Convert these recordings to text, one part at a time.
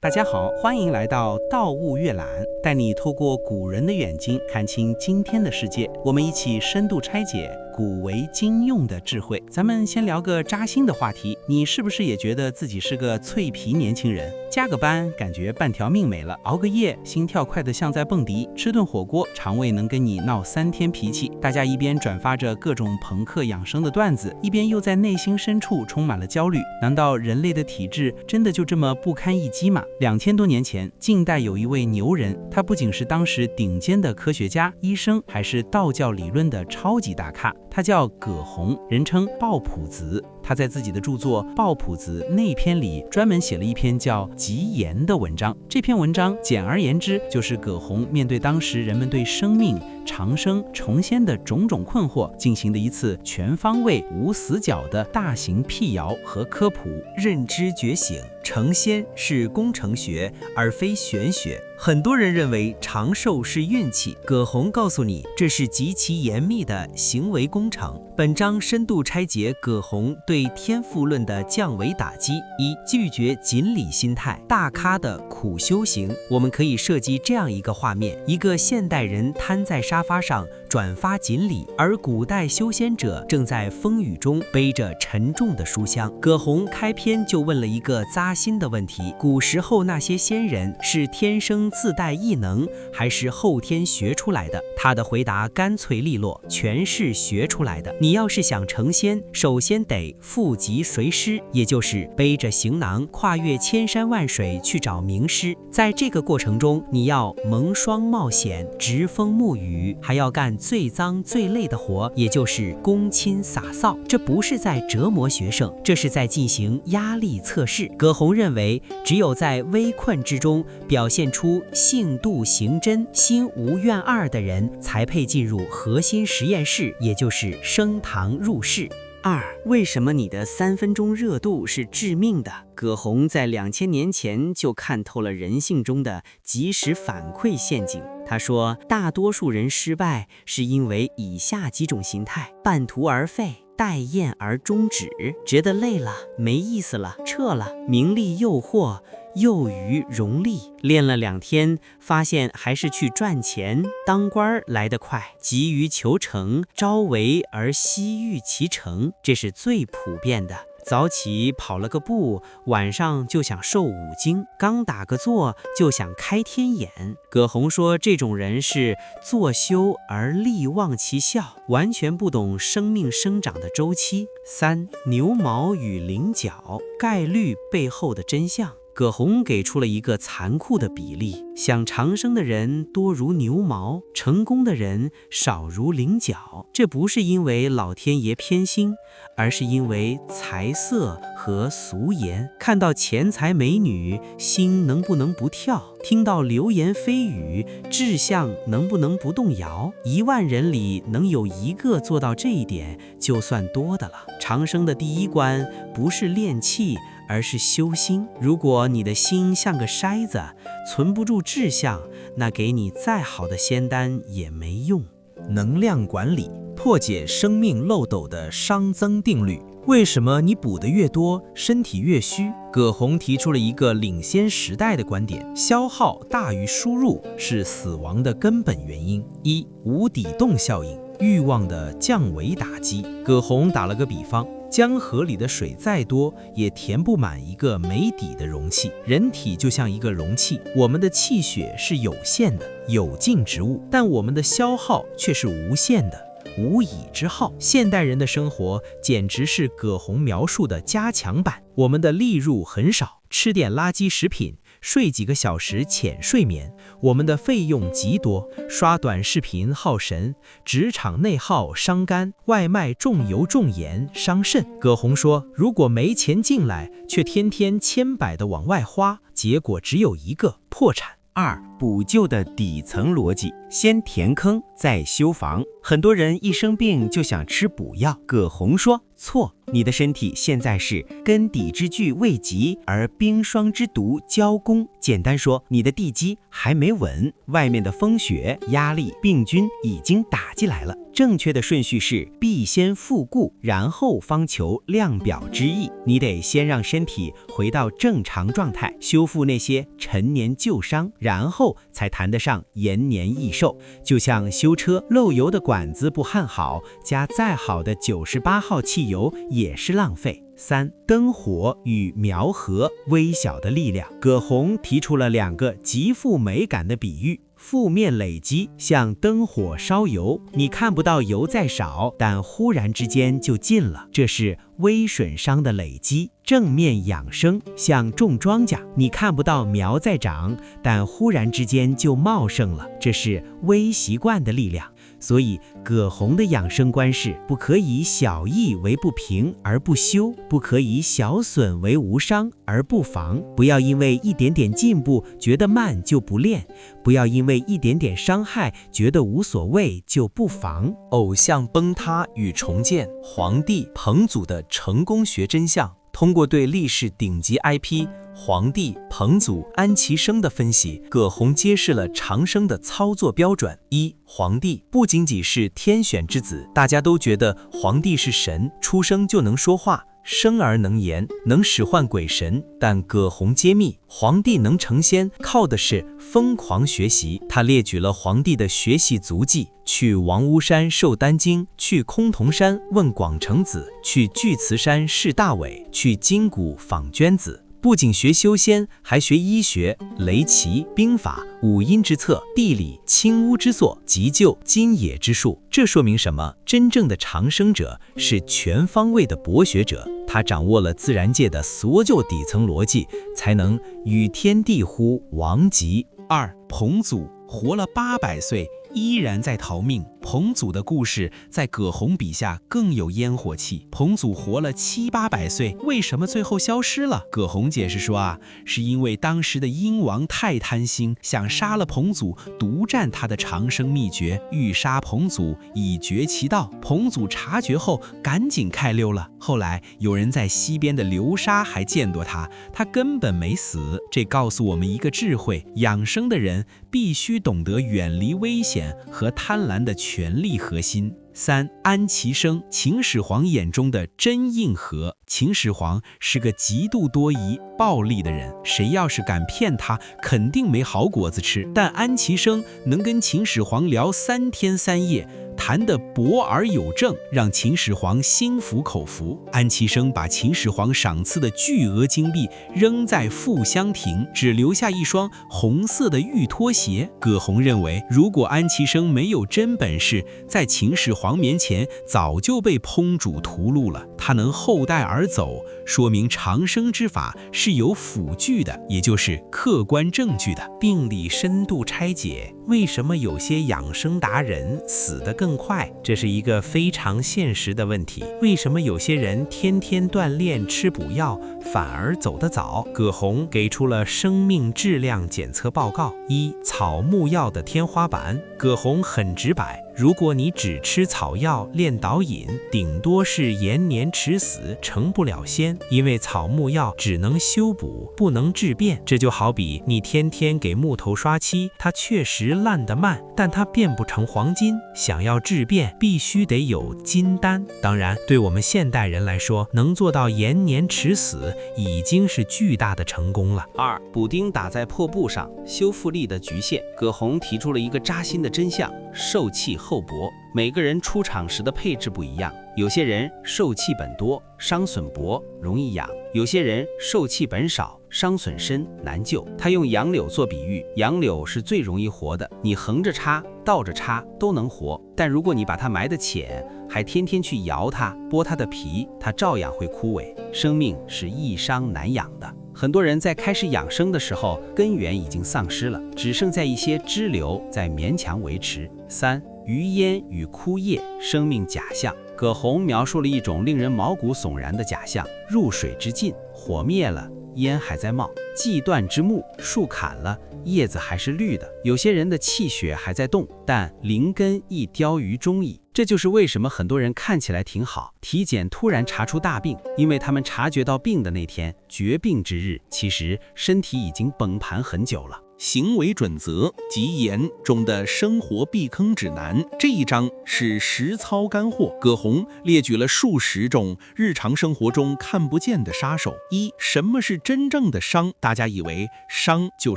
大家好，欢迎来到盗物阅览，带你透过古人的眼睛看清今天的世界。我们一起深度拆解古为今用的智慧。咱们先聊个扎心的话题，你是不是也觉得自己是个脆皮年轻人？加个班感觉半条命没了，熬个夜心跳快得像在蹦迪，吃顿火锅肠胃能跟你闹3天脾气。大家一边转发着各种朋克养生的段子，一边又在内心深处充满了焦虑。难道人类的体质真的就这么不堪一击吗？2000多年前，晋代有一位牛人，他不仅是当时顶尖的科学家、医生，还是道教理论的超级大咖。他叫葛洪，人称抱朴子。他在自己的著作《抱朴子内篇》里专门写了一篇叫《极言》的文章。这篇文章简而言之，就是葛洪面对当时人们对生命、长生、重仙的种种困惑，进行的一次全方位、无死角的大型辟谣和科普。认知觉醒，成仙是工程学，而非玄学。很多人认为长寿是运气，葛洪告诉你，这是极其严密的行为工程。本章深度拆解葛洪对天赋论的降维打击。一、拒绝锦鲤心态，大咖的苦修行。我们可以设计这样一个画面：一个现代人瘫在沙发上转发锦鲤，而古代修仙者正在风雨中背着沉重的书箱。葛洪开篇就问了一个扎心的问题：古时候那些仙人是天生自带异能，还是后天学出来的？他的回答干脆利落，全是学出来的。你要是想成仙，首先得负笈随师，也就是背着行囊跨越千山万水去找名师。在这个过程中，你要蒙霜冒险，直风沐雨，还要干最脏最累的活，也就是躬亲洒扫。这不是在折磨学生，这是在进行压力测试。葛洪认为，只有在危困之中表现出性度行真、心无怨二的人，才配进入核心实验室，也就是升堂入室。2. 为什么你的3分钟热度是致命的？葛洪在2000年前就看透了人性中的及时反馈陷阱。他说，大多数人失败是因为以下几种心态：半途而废，待厌而终止，觉得累了，没意思了，撤了；名利诱惑，囿于荣利，练了2天，发现还是去赚钱当官来得快；急于求成，朝为而夕欲其成，这是最普遍的。早起跑了个步，晚上就想瘦5斤，刚打个坐就想开天眼。葛洪说，这种人是作修而力忘其效，完全不懂生命生长的周期。3. 牛毛与菱角，概率背后的真相。葛洪给出了一个残酷的比例：想长生的人多如牛毛，成功的人少如菱角。这不是因为老天爷偏心，而是因为财色和俗言。看到钱财美女，心能不能不跳？听到流言蜚语，志向能不能不动摇？1万人里能有1个做到这一点，就算多的了。长生的第一关不是练气，而是修心。如果你的心像个筛子，存不住志向，那给你再好的仙丹也没用。能量管理，破解生命漏斗的熵增定律。为什么你补得越多，身体越虚？葛洪提出了一个领先时代的观点：消耗大于输入是死亡的根本原因。1. 无底洞效应，欲望的降维打击。葛洪打了个比方，江河里的水再多，也填不满一个没底的容器。人体就像一个容器，我们的气血是有限的，有尽之物，但我们的消耗却是无限的，无以之耗。现代人的生活简直是葛洪描述的加强版。我们的利入很少，吃点垃圾食品，睡几个小时浅睡眠。我们的费用极多，刷短视频耗神，职场内耗伤肝，外卖重油重盐伤肾。葛洪说，如果没钱进来，却天天千百的往外花，结果只有一个：破产。2. 补救的底层逻辑，先填坑再修房。很多人一生病就想吃补药，葛洪说错，你的身体现在是根底之具未及，而冰霜之毒交攻。简单说，你的地基还没稳，外面的风雪、压力、病菌已经打进来了。正确的顺序是必先复固，然后方求量表之意。你得先让身体回到正常状态，修复那些陈年旧伤，然后才谈得上延年益寿。就像修车，漏油的管子不焊好，加再好的98号汽油也是浪费。3. 灯火与苗禾，微小的力量。葛洪提出了2个极富美感的比喻。负面累积像灯火烧油，你看不到油在少，但忽然之间就尽了，这是微损伤的累积。正面养生像种庄稼，你看不到苗在长，但忽然之间就茂盛了，这是微习惯的力量。所以葛洪的养生观是：不可以小益为不平而不修，不可以小损为无伤而不防。不要因为一点点进步觉得慢就不练，不要因为一点点伤害觉得无所谓就不防。偶像崩塌与重建，黄帝彭祖的成功学真相。通过对历史顶级 IP 黄帝、彭祖、安其生的分析，葛洪揭示了长生的操作标准。1. 黄帝不仅仅是天选之子，大家都觉得黄帝是神，出生就能说话，生而能言，能使唤鬼神。但葛洪揭秘，黄帝能成仙靠的是疯狂学习。他列举了黄帝的学习足迹：去王屋山受丹经，去崆峒山问广成子，去巨慈山试大伟，去金谷访娟子。不仅学修仙，还学医学、雷棋、兵法、五音之策、地理、青巫之作、急救、金野之术。这说明什么？真正的长生者是全方位的博学者，他掌握了自然界的所有底层逻辑，才能与天地乎王极。2. 彭祖活了800岁，依然在逃命。彭祖的故事在葛洪笔下更有烟火气。彭祖活了700-800岁，为什么最后消失了？葛洪解释说是因为当时的殷王太贪心，想杀了彭祖，独占他的长生秘诀，欲杀彭祖以绝其道。彭祖察觉后，赶紧开溜了。后来有人在西边的流沙还见到他，他根本没死。这告诉我们一个智慧：养生的人必须懂得远离危险和贪婪的权力核心。3. 安其生，秦始皇眼中的真硬核。秦始皇是个极度多疑、暴力的人，谁要是敢骗他，肯定没好果子吃。但安其生能跟秦始皇聊3天3夜，谈得博而有证，让秦始皇心服口服。安其生把秦始皇赏赐的巨额金币扔在富香亭，只留下一双红色的玉拖鞋。葛洪认为，如果安其生没有真本事，在秦始皇面前早就被烹煮屠戮了。他能后代而走，说明长生之法是有辅具的，也就是客观证据的。病理深度拆解，为什么有些养生达人死得更快？这是一个非常现实的问题。为什么有些人天天锻炼吃补药，反而走得早？葛洪给出了生命质量检测报告。1. 草木药的天花板。葛洪很直白，如果你只吃草药练导引，顶多是延年迟死，成不了仙。因为草木药只能修补，不能治变。这就好比你天天给木头刷漆，它确实烂得慢，但它变不成黄金。想要质变，必须得有金丹。当然，对我们现代人来说，能做到延年迟死，已经是巨大的成功了。2. 补丁打在破布上，修复力的局限。葛洪提出了一个扎心的真相：受气厚薄。每个人出场时的配置不一样，有些人受气本多，伤损薄，容易养；有些人受气本少，伤损深，难救。他用杨柳做比喻，杨柳是最容易活的，你横着插、倒着插都能活，但如果你把它埋得浅，还天天去摇它、剥它的皮，它照样会枯萎。生命是易伤难养的。很多人在开始养生的时候，根源已经丧失了，只剩下一些支流在勉强维持。3. 余烟与枯叶，生命假象。葛洪描述了一种令人毛骨悚然的假象：入水之境，火灭了，烟还在冒。既断之木，树砍了，叶子还是绿的。有些人的气血还在动，但灵根亦凋于中矣。这就是为什么很多人看起来挺好，体检突然查出大病，因为他们察觉到病的那天，绝病之日，其实身体已经崩盘很久了。行为准则及言中的生活避坑指南这一章是实操干货。葛洪列举了数十种日常生活中看不见的杀手。一，什么是真正的伤？大家以为伤就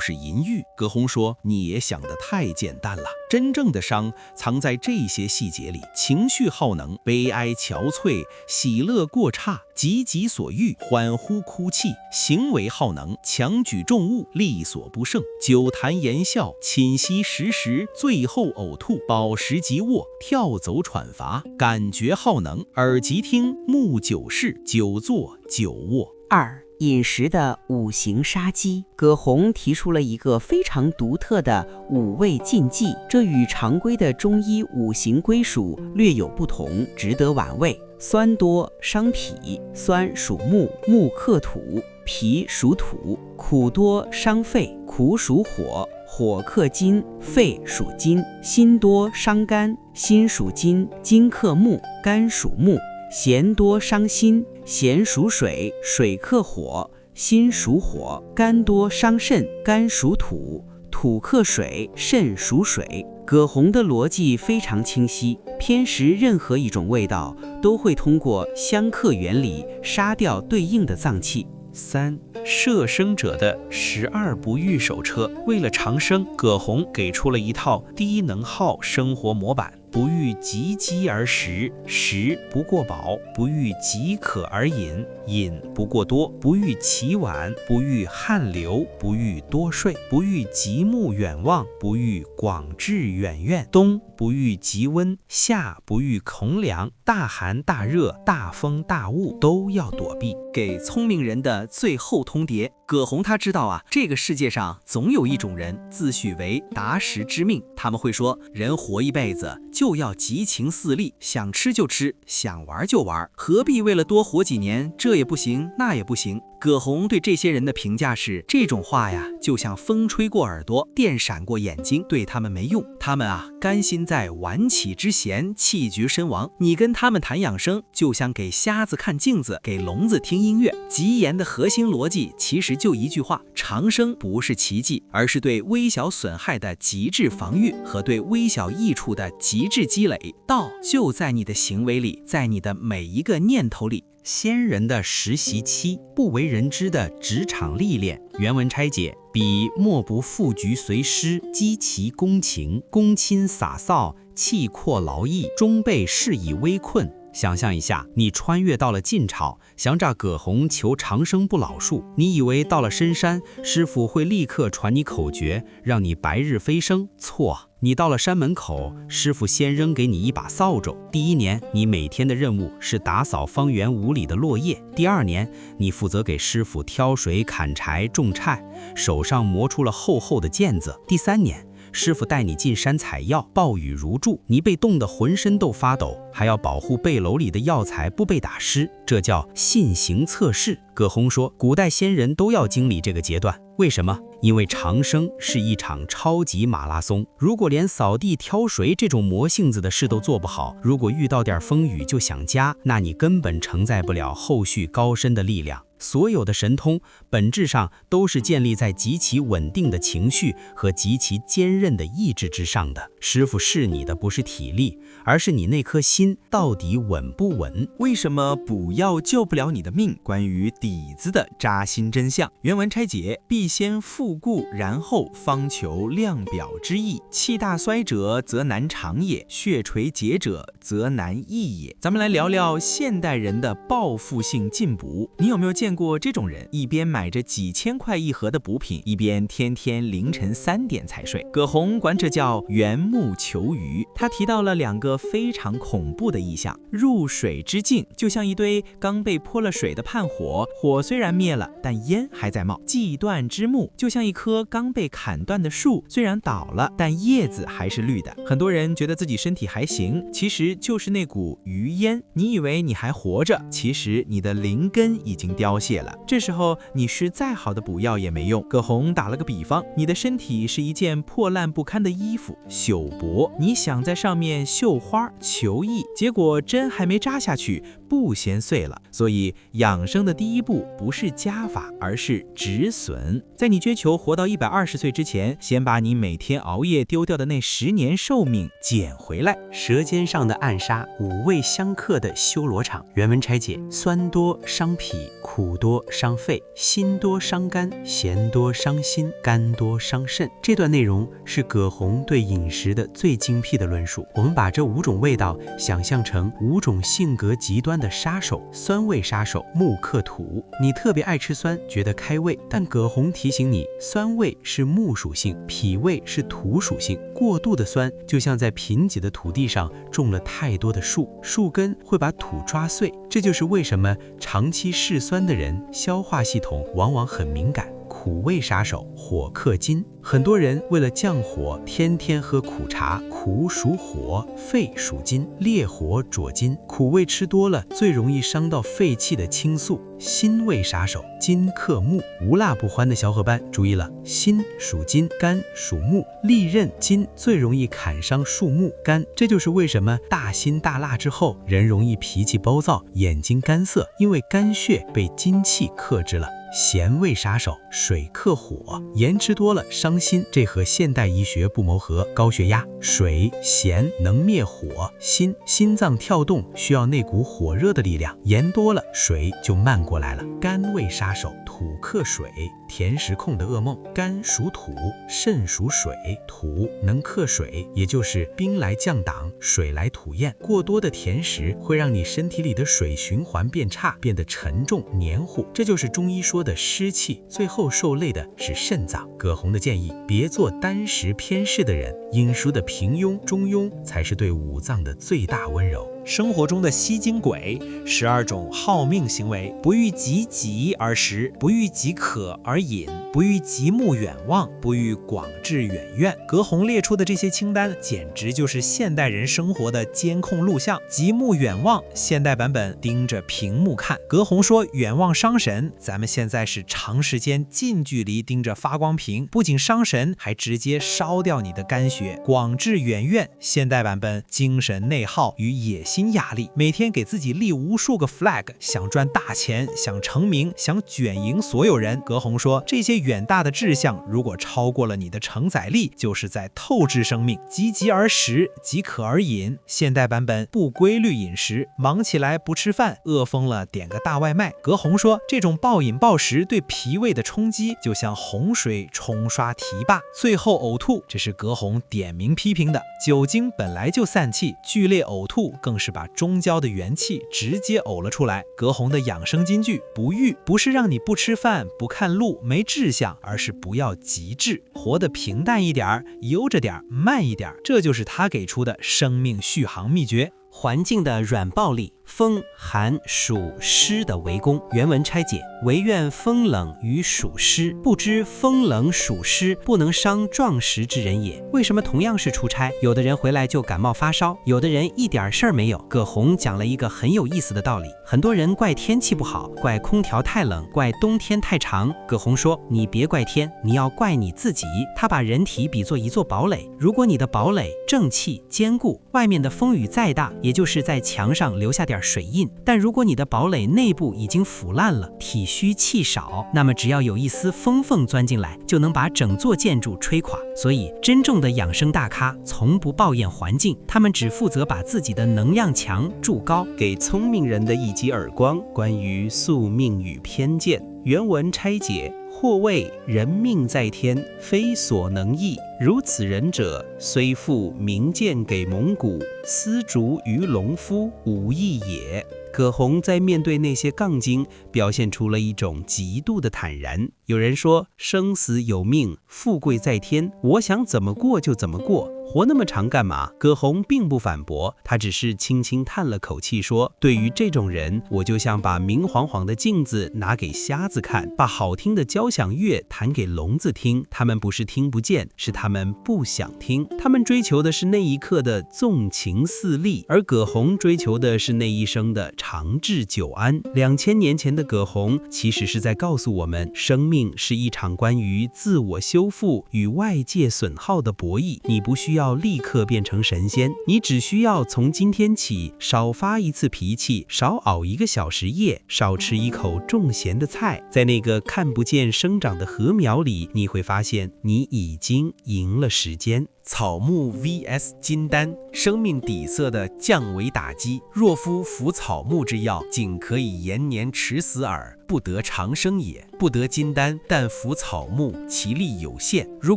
是淫欲，葛洪说你也想得太简单了。真正的伤藏在这些细节里：情绪耗能、悲哀憔悴、喜乐过差、急己所欲、欢呼哭泣；行为耗能，强举重物、力所不胜、久谈言笑、寝息时食、醉后呕吐、饱食即卧、跳走喘乏；感觉耗能，耳即听、目久视、久坐、久卧。2. 饮食的五行杀机。葛洪提出了一个非常独特的五味禁忌，这与常规的中医五行归属略有不同，值得玩味。酸多伤脾，酸属木，木克土，脾属土；苦多伤肺，苦属火，火克金，肺属金；辛多伤肝，辛属金，金克木，肝属木；咸多伤心，咸属水，水克火，心属火；肝多伤肾，肝属土，土克水，肾属水。葛洪的逻辑非常清晰，偏食任何一种味道都会通过相克原理杀掉对应的脏器。3. 摄生者的12不育手册。为了长生，葛洪给出了一套低能耗生活模板：不欲及饥而食，食不过饱；不欲即渴而饮，饮不过多；不欲其晚，不欲汗流，不欲多睡；不欲极目远望，不欲广志远愿；冬不欲极温，夏不欲恐凉，大寒大热、大风大雾都要躲避。给聪明人的最后通牒。葛洪他知道啊，这个世界上总有一种人自诩为达时之命，他们会说，人活一辈子就要激情四立，想吃就吃，想玩就玩，何必为了多活几年，这也不行，那也不行。葛洪对这些人的评价是，这种话呀，就像风吹过耳朵，电闪过眼睛，对他们没用。他们啊，甘心在晚起之前气绝身亡。你跟他们谈养生，就像给瞎子看镜子，给聋子听音乐。极言的核心逻辑其实就一句话：长生不是奇迹，而是对微小损害的极致防御和对微小益处的极致积累。道就在你的行为里，在你的每一个念头里。先人的实习期，不为人知的职场历练。原文拆解：彼莫不负局随师，积其攻情，攻亲洒扫，气阔劳逸，终被事以危困。想象一下，你穿越到了晋朝，想找葛洪求长生不老术，你以为到了深山，师傅会立刻传你口诀，让你白日飞升？错。你到了山门口，师傅先扔给你一把扫帚。第一年，你每天的任务是打扫方圆5里的落叶；第2年，你负责给师傅挑水、砍柴、种菜，手上磨出了厚厚的茧子；第3年，师傅带你进山采药，暴雨如注，你被冻得浑身都发抖，还要保护背篓里的药材不被打湿，这叫信行测试。葛洪说，古代先人都要经历这个阶段，为什么？因为长生是一场超级马拉松，如果连扫地挑水这种磨性子的事都做不好，如果遇到点风雨就想家，那你根本承载不了后续高深的力量。所有的神通本质上都是建立在极其稳定的情绪和极其坚韧的意志之上的。师傅试你的不是体力，而是你那颗心到底稳不稳。为什么补药救不了你的命？关于底子的扎心真相。原文拆解：必先复固，然后方求量表之意。气大衰者则难长也，血垂结者则难益也。咱们来聊聊现代人的报复性进补。你有没有见过这种人，一边买着几千块一盒的补品，一边天天凌晨3点才睡？葛洪管这叫缘木求鱼。他提到了2个非常恐怖的意象：入水之境，就像一堆刚被泼了水的炭火，火虽然灭了，但烟还在冒；既断之木，就像一棵刚被砍断的树，虽然倒了，但叶子还是绿的。很多人觉得自己身体还行，其实就是那股余烟。你以为你还活着，其实你的灵根已经凋泄了。这时候你施再好的补药也没用。葛洪打了个比方，你的身体是一件破烂不堪的衣服，朽帛，你想在上面绣花求艺，结果针还没扎下去，布先碎了。所以养生的第一步不是加法，而是止损。在你追求活到120岁之前，先把你每天熬夜丢掉的那10年寿命捡回来。舌尖上的暗杀，五味相克的修罗场。原文拆解：酸多伤脾，苦多伤肺，辛多伤肝，咸多伤心，甘多伤肾。这段内容是葛洪对饮食的最精辟的论述。我们把这5种味道想象成5种性格极端的杀手。酸味杀手木克土，你特别爱吃酸，觉得开胃，但葛洪提醒你，酸味是木属性，脾胃是土属性。过度的酸就像在贫瘠的土地上种了太多的树，树根会把土抓碎。这就是为什么长期嗜酸的人消化系统往往很敏感。苦味杀手火克金，很多人为了降火，天天喝苦茶。苦属火，肺属金，烈火灼金，苦味吃多了，最容易伤到肺气的清肃。辛味杀手金克木，无辣不欢的小伙伴注意了，辛属金，肝属木，利刃金最容易砍伤树木肝。这就是为什么大辛大辣之后，人容易脾气暴躁，眼睛干涩，因为肝血被金气克制了。咸味杀手水克火，盐吃多了伤心，这和现代医学不谋合。高血压，水咸能灭火，心脏跳动需要那股火热的力量，盐多了水就慢过来了。甘味杀手土克水，甜食控的噩梦。肝属土，肾属水，土能克水，也就是兵来将挡，水来土掩。过多的甜食会让你身体里的水循环变差，变得沉重黏糊，这就是中医说的湿气，最后受累的是肾脏。葛洪的建议，别做单食偏嗜的人，饮食的平庸中庸才是对五脏的最大温柔。生活中的吸精鬼，12种好命行为：不欲及己而食，不欲己渴而饮，不欲极目远望，不欲广志远愿。葛洪列出的这些清单，简直就是现代人生活的监控录像。极目远望，现代版本盯着屏幕看。葛洪说远望伤神，咱们现在是长时间近距离盯着发光屏，不仅伤神，还直接烧掉你的肝血。广志远愿，现代版本精神内耗与野心压力，每天给自己立无数个 flag， 想赚大钱，想成名，想卷赢所有人。葛洪说，这些远大的志向如果超过了你的承载力，就是在透支生命。积极而食，即可而饮，现代版本不规律饮食，忙起来不吃饭，饿疯了点个大外卖。葛洪说，这种暴饮暴食对脾胃的冲击就像洪水冲刷堤坝，最后呕吐，这是葛洪点名批评的。酒精本来就散气，剧烈呕吐更是把中焦的元气直接呕了出来。葛洪的养生金句，不欲不是让你不吃饭不看路没志向，而是不要极致，活得平淡一点，悠着点，慢一点，这就是他给出的生命续航秘诀。环境的软暴力，风寒暑湿的围攻。原文拆解：唯愿风冷与暑湿，不知风冷暑湿不能伤壮实之人也。为什么同样是出差，有的人回来就感冒发烧，有的人一点事儿没有？葛洪讲了一个很有意思的道理。很多人怪天气不好，怪空调太冷，怪冬天太长。葛洪说，你别怪天，你要怪你自己。他把人体比作一座堡垒，如果你的堡垒正气坚固，外面的风雨再大，也就是在墙上留下点水印。但如果你的堡垒内部已经腐烂了，体虚气少，那么只要有一丝风缝钻进来，就能把整座建筑吹垮。所以真正的养生大咖从不抱怨环境，他们只负责把自己的能量墙筑高。给聪明人的一记耳光，关于宿命与偏见。原文拆解：或谓人命在天，非所能易。如此人者，虽复明鉴给蒙古，丝竹于农夫，无益也。葛洪在面对那些杠精，表现出了一种极度的坦然。有人说，生死有命，富贵在天，我想怎么过就怎么过，活那么长干嘛？葛洪并不反驳，他只是轻轻叹了口气说，对于这种人，我就像把明晃晃的镜子拿给瞎子看，把好听的交响乐弹给聋子听，他们不是听不见，是他们不想听，他们追求的是那一刻的纵情肆力，而葛洪追求的是那一生的长治久安。2000年前的葛洪其实是在告诉我们，生命是一场关于自我修复与外界损耗的博弈，你不需要立刻变成神仙，你只需要从今天起少发一次脾气，少熬1个小时夜，少吃一口重咸的菜，在那个看不见生长的禾苗里，你会发现你已经赢了时间。草木 vs 金丹，生命底色的降维打击。若夫服草木之药，仅可以延年迟死耳，不得长生也。不得金丹，但服草木，其力有限。如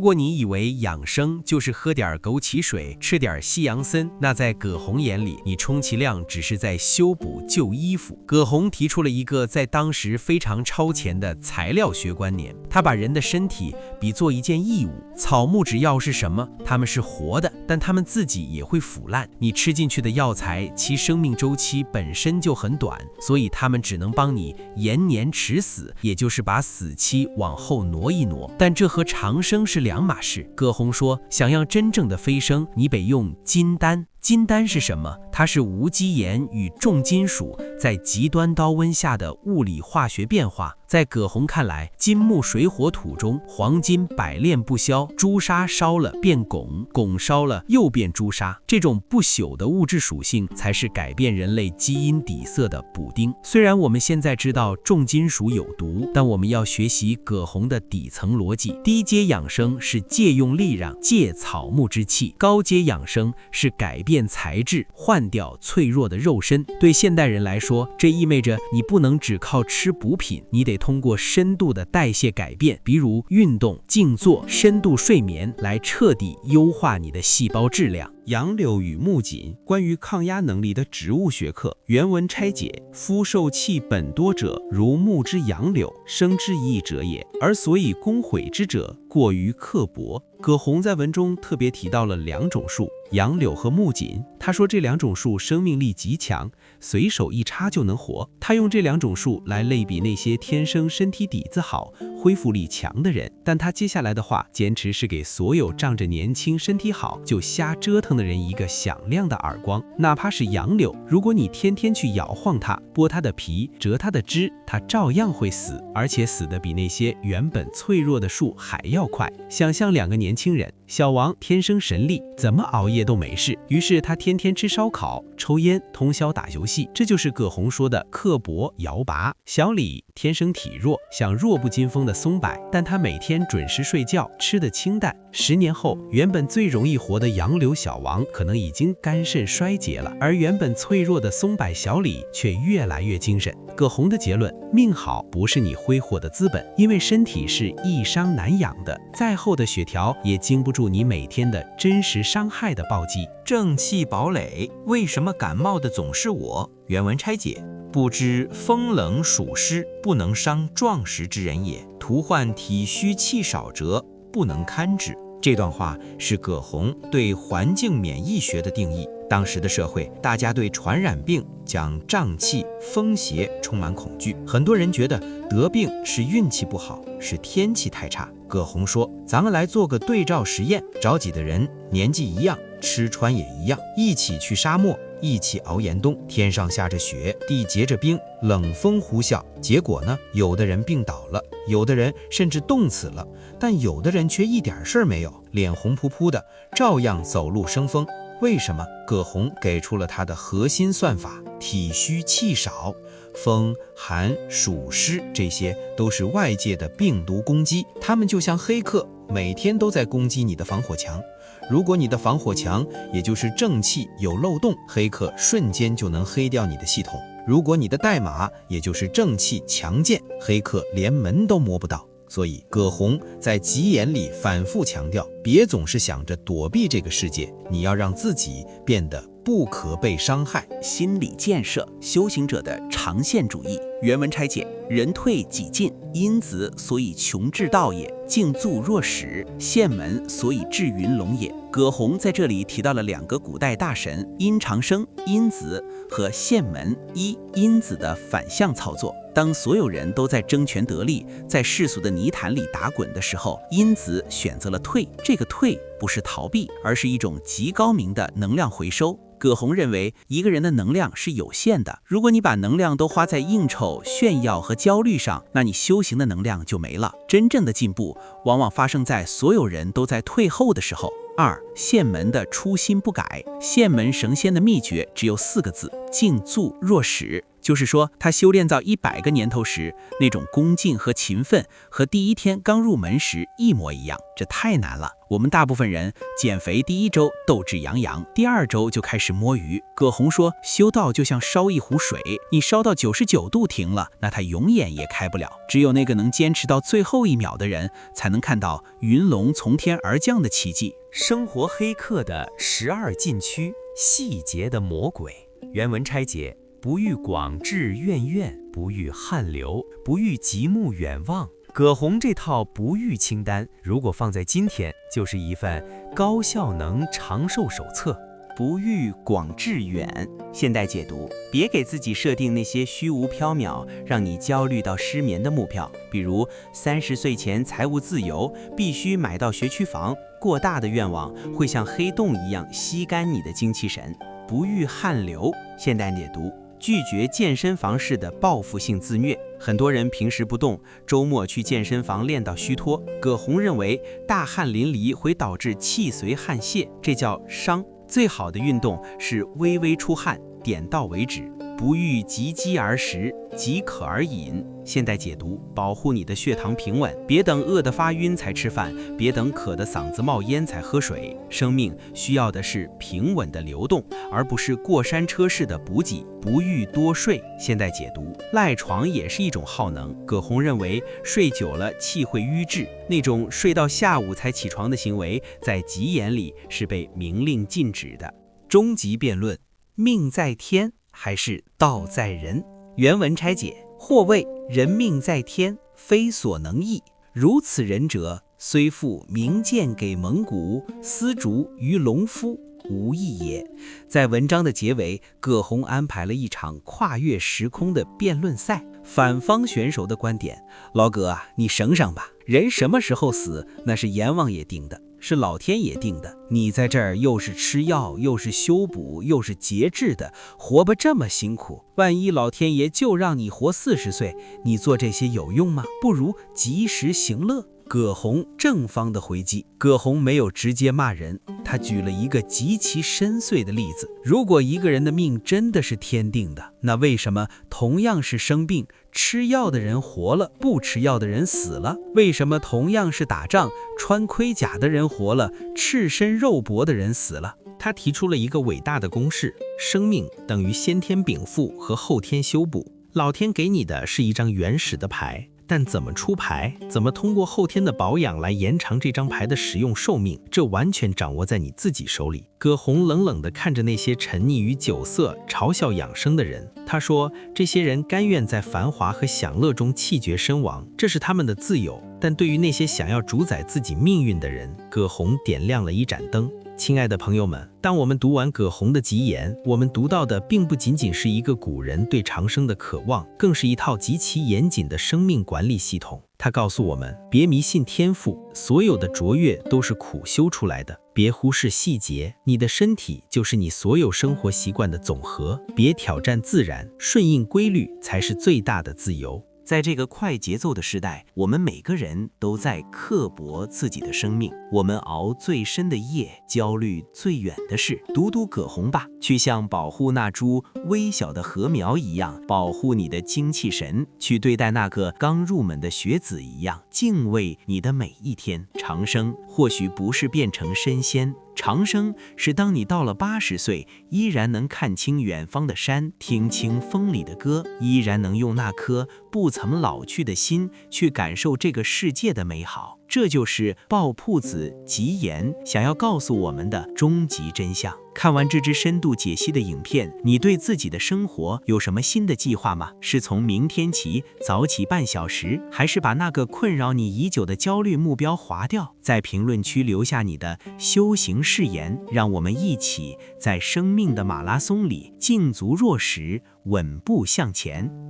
果你以为养生就是喝点枸杞水，吃点西洋参，那在葛洪眼里，你充其量只是在修补旧衣服。葛洪提出了一个在当时非常超前的材料学观念，他把人的身体比作一件异物。草木之药是什么？它们是活的，但它们自己也会腐烂。你吃进去的药材，其生命周期本身就很短，所以它们只能帮你延年迟死，也就是把死期往后挪一挪。但这和长生是两码事。葛洪说，想要真正的飞升，你得用金丹。金丹是什么？它是无机盐与重金属在极端高温下的物理化学变化。在葛洪看来，金木水火土中，黄金百炼不消，朱砂烧了变汞，汞烧了又变朱砂，这种不朽的物质属性才是改变人类基因底色的补丁。虽然我们现在知道重金属有毒，但我们要学习葛洪的底层逻辑。低阶养生是借用力量，借草木之气；高阶养生是改变材质，换掉脆弱的肉身。对现代人来说，这意味着你不能只靠吃补品，你得通过深度的代谢改变，比如运动、静坐、深度睡眠，来彻底优化你的细胞质量。杨柳与木槿，关于抗压能力的植物学课。原文拆解：夫受气本多者，如木之杨柳，生之易者也，而所以攻毁之者，过于刻薄。葛洪在文中特别提到了2种树，杨柳和木槿。他说这2种树生命力极强，随手一插就能活。他用这2种树来类比那些天生身体底子好、恢复力强的人。但他接下来的话，简直是给所有仗着年轻、身体好就瞎折腾的人一个响亮的耳光。哪怕是杨柳，如果你天天去摇晃它、剥它的皮、折它的枝，它照样会死，而且死得比那些原本脆弱的树还要快。想象2个年轻人，小王天生神力，怎么熬夜都没事，于是他天天吃烧烤、抽烟，通宵打游戏，这就是葛洪说的刻薄摇拔。小李天生体弱，想弱不禁风的松柏，但他每天准时睡觉，吃得清淡。10年后，原本最容易活的杨柳小王可能已经肝肾衰竭了，而原本脆弱的松柏小李却越来越精神。葛洪的结论：命好不是你挥霍的资本，因为身体是易伤难养的，再厚的血条也经不住你每天的真实伤害的暴击。正气堡垒，为什么感冒的总是我？原文拆解：不知风冷暑湿，不能伤壮实之人也。徒患体虚气少者，不能堪之。这段话是葛洪对环境免疫学的定义。当时的社会，大家对传染病、讲瘴气、风邪充满恐惧，很多人觉得得病是运气不好，是天气太差。葛洪说，咱们来做个对照实验，找几个人年纪一样，吃穿也一样，一起去沙漠，一起熬严冬，天上下着雪，地结着冰，冷风呼啸。结果呢，有的人病倒了，有的人甚至冻死了，但有的人却一点事儿没有，脸红扑扑的，照样走路生风。为什么？葛洪给出了他的核心算法：体虚气少。风寒暑湿，这些都是外界的病毒攻击，他们就像黑客，每天都在攻击你的防火墙。如果你的防火墙，也就是正气有漏洞，黑客瞬间就能黑掉你的系统；如果你的代码，也就是正气强健，黑客连门都摸不到。所以葛洪在吉言里反复强调，别总是想着躲避这个世界，你要让自己变得不可被伤害。心理建设，修行者的长线主义。原文拆解：人退己进，因子所以穷至道也；静坐若始，县门所以至云龙也。葛洪在这里提到了2个古代大神殷长生、殷子和县门殷子的反向操作。当所有人都在争权得利，在世俗的泥潭里打滚的时候，殷子选择了退。这个退不是逃避，而是一种极高明的能量回收。葛洪认为，一个人的能量是有限的，如果你把能量都花在应酬、炫耀和焦虑上，那你修行的能量就没了。真正的进步往往发生在所有人都在退后的时候。2. 县门的初心不改。县门成仙的秘诀只有4个字：静坐若始。就是说，他修炼到100个年头时，那种恭敬和勤奋和第一天刚入门时一模一样。这太难了。我们大部分人减肥第1周斗志洋洋，第2周就开始摸鱼。葛洪说，修道就像烧一壶水，你烧到99度停了，那它永远也开不了。只有那个能坚持到最后1秒的人，才能看到云龙从天而降的奇迹。生活黑客的12禁区，细节的魔鬼。原文拆解：不欲广志远远，不欲汗流，不欲极目远望。葛洪这套不欲清单，如果放在今天，就是一份高效能长寿手册。不欲广志远，现代解读：别给自己设定那些虚无缥缈、让你焦虑到失眠的目标，比如30岁前财务自由，必须买到学区房。过大的愿望会像黑洞一样吸干你的精气神。不欲汗流，现代解读：拒绝健身房式的报复性自虐。很多人平时不动，周末去健身房练到虚脱。葛洪认为，大汗淋漓会导致气随汗泄，这叫伤。最好的运动是微微出汗，点到为止。不欲及饥而食，即渴而饮。现代解读：保护你的血糖平稳，别等饿得发晕才吃饭，别等渴得嗓子冒烟才喝水。生命需要的是平稳的流动，而不是过山车式的补给。不欲多睡。现代解读：赖床也是一种耗能。葛洪认为，睡久了气会瘀滞，那种睡到下午才起床的行为，在吉眼里是被明令禁止的。终极辩论：命在天还是道在人？原文拆解：或谓人命在天，非所能易。如此人者，虽复明鉴给蒙古，丝竹于农夫，无益也。在文章的结尾，葛洪安排了一场跨越时空的辩论赛。反方选手的观点：老葛啊，你省省吧，人什么时候死，那是阎王爷定的，是老天爷定的。你在这儿又是吃药，又是修补，又是节制的，活吧这么辛苦，万一老天爷就让你活40岁，你做这些有用吗？不如及时行乐。葛洪正方的回击：葛洪没有直接骂人，他举了一个极其深邃的例子。如果一个人的命真的是天定的，那为什么同样是生病，吃药的人活了，不吃药的人死了？为什么同样是打仗，穿盔甲的人活了，赤身肉搏的人死了？他提出了一个伟大的公式：生命等于先天禀赋和后天修补。老天给你的是一张原始的牌，但怎么出牌，怎么通过后天的保养来延长这张牌的使用寿命，这完全掌握在你自己手里。葛洪冷冷地看着那些沉溺于酒色、嘲笑养生的人，他说，这些人甘愿在繁华和享乐中气绝身亡，这是他们的自由。但对于那些想要主宰自己命运的人，葛洪点亮了一盏灯。亲爱的朋友们，当我们读完葛洪的集言，我们读到的并不仅仅是一个古人对长生的渴望，更是一套极其严谨的生命管理系统。他告诉我们，别迷信天赋，所有的卓越都是苦修出来的。别忽视细节，你的身体就是你所有生活习惯的总和。别挑战自然，顺应规律才是最大的自由。在这个快节奏的时代，我们每个人都在刻薄自己的生命，我们熬最深的夜，焦虑最远的事。读读葛洪吧，去像保护那株微小的禾苗一样，保护你的精气神，去对待那个刚入门的学子一样，敬畏你的每一天。长生或许不是变成神仙，长生是当你到了80岁，依然能看清远方的山，听清风里的歌，依然能用那颗不曾老去的心去感受这个世界的美好。这就是鲍铺子吉言想要告诉我们的终极真相。看完这支深度解析的影片，你对自己的生活有什么新的计划吗？是从明天起早起半小时，还是把那个困扰你已久的焦虑目标划掉？在评论区留下你的修行誓言，让我们一起在生命的马拉松里静足若石，稳步向前。